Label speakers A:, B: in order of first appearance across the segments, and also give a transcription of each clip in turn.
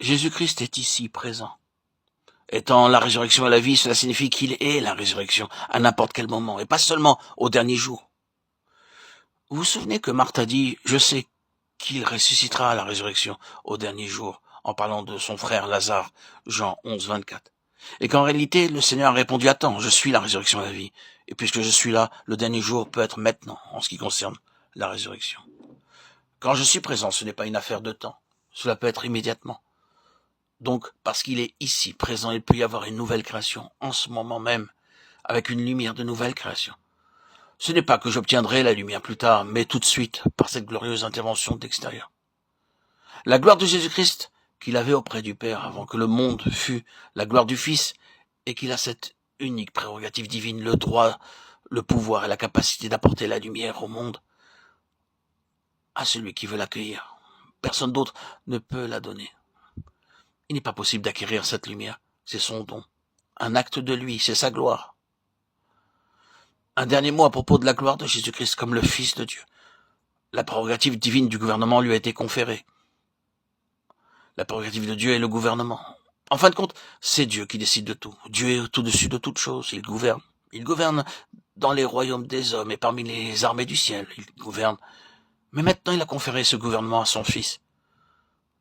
A: Jésus-Christ est ici, présent. Étant la résurrection et la vie, cela signifie qu'il est la résurrection à n'importe quel moment, et pas seulement au dernier jour. Vous vous souvenez que Marthe a dit « Je sais qu'il ressuscitera à la résurrection au dernier jour », en parlant de son frère Lazare, Jean 11, 24. Et qu'en réalité, le Seigneur a répondu « Attends, je suis la résurrection et la vie, et puisque je suis là, le dernier jour peut être maintenant, en ce qui concerne la résurrection. Quand je suis présent, ce n'est pas une affaire de temps, cela peut être immédiatement. Donc, parce qu'il est ici, présent, il peut y avoir une nouvelle création, en ce moment même, avec une lumière de nouvelle création. Ce n'est pas que j'obtiendrai la lumière plus tard, mais tout de suite, par cette glorieuse intervention d'extérieur. La gloire de Jésus-Christ, qu'il avait auprès du Père avant que le monde fût la gloire du Fils, et qu'il a cette unique prérogative divine, le droit, le pouvoir et la capacité d'apporter la lumière au monde, à celui qui veut l'accueillir. Personne d'autre ne peut la donner. Il n'est pas possible d'acquérir cette lumière, c'est son don. Un acte de lui, c'est sa gloire. Un dernier mot à propos de la gloire de Jésus-Christ comme le Fils de Dieu. La prérogative divine du gouvernement lui a été conférée. La prérogative de Dieu est le gouvernement. En fin de compte, c'est Dieu qui décide de tout. Dieu est au-dessus de toute chose, il gouverne. Il gouverne dans les royaumes des hommes et parmi les armées du ciel, il gouverne. Mais maintenant, il a conféré ce gouvernement à son Fils.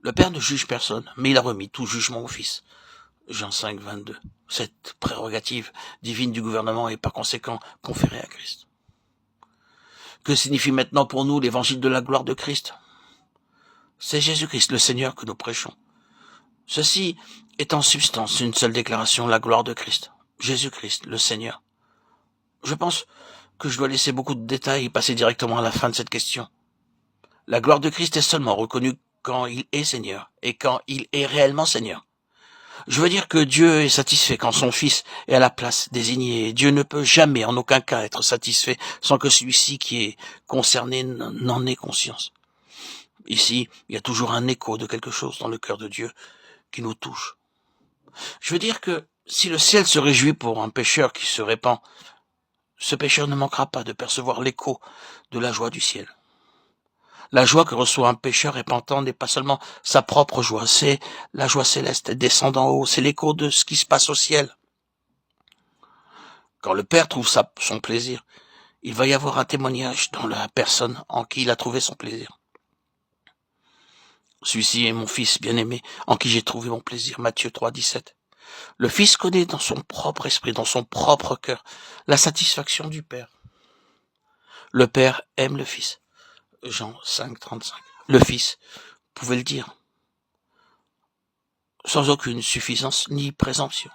A: Le Père ne juge personne, mais il a remis tout jugement au Fils. Jean 5, 22. Cette prérogative divine du gouvernement est par conséquent conférée à Christ. Que signifie maintenant pour nous l'évangile de la gloire de Christ? C'est Jésus-Christ, le Seigneur, que nous prêchons. Ceci est en substance une seule déclaration, la gloire de Christ. Jésus-Christ, le Seigneur. Je pense que je dois laisser beaucoup de détails et passer directement à la fin de cette question. La gloire de Christ est seulement reconnue quand il est Seigneur et quand il est réellement Seigneur. Je veux dire que Dieu est satisfait quand son Fils est à la place désignée. Dieu ne peut jamais, en aucun cas, être satisfait sans que celui-ci qui est concerné n'en ait conscience. Ici, il y a toujours un écho de quelque chose dans le cœur de Dieu qui nous touche. Je veux dire que si le ciel se réjouit pour un pécheur qui se répand, ce pécheur ne manquera pas de percevoir l'écho de la joie du ciel. La joie que reçoit un pécheur repentant n'est pas seulement sa propre joie, c'est la joie céleste, elle descend d'en haut, c'est l'écho de ce qui se passe au ciel. Quand le Père trouve son plaisir, il va y avoir un témoignage dans la personne en qui il a trouvé son plaisir. Celui-ci est mon Fils bien-aimé, en qui j'ai trouvé mon plaisir. Matthieu 3, 17. Le Fils connaît dans son propre esprit, dans son propre cœur, la satisfaction du Père. Le Père aime le Fils. Jean 5, 35. Le Fils pouvait le dire, sans aucune suffisance ni présomption.